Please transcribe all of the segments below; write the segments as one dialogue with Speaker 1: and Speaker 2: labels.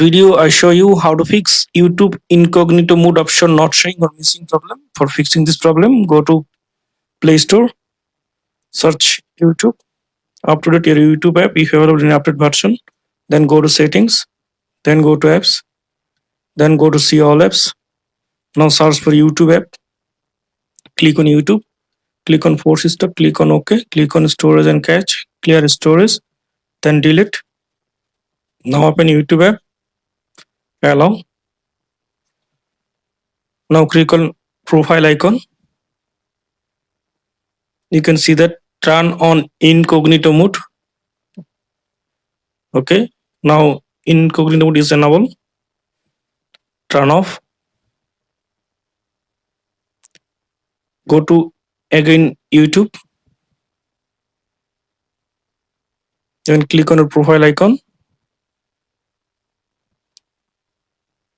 Speaker 1: Video I show you how to fix YouTube Incognito Mode option not showing or missing problem. For fixing this problem, go to Play Store, search YouTube, update your YouTube app if available in update version, then go to settings, then go to apps, then go to see all apps. Now search for YouTube app, click on YouTube, click on force stop, click on OK, click on storage and cache, clear storage, then delete. Now open YouTube app, allow. Now click on profile icon. You can see that turn on incognito mode. Okay, now incognito mode is enabled. Turn off. Go to again YouTube. Then click on the profile icon.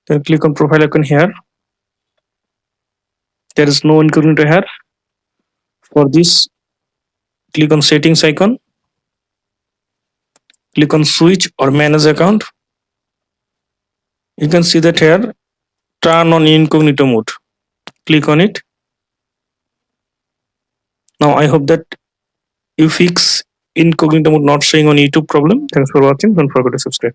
Speaker 1: Then click on profile icon here. There is no incognito here. For this, click on settings icon. Click on switch or manage account. You can see that here, turn on incognito mode. Click on it. Now I hope that you fix incognito mode not showing on YouTube problem. Thanks for watching. Don't forget to subscribe.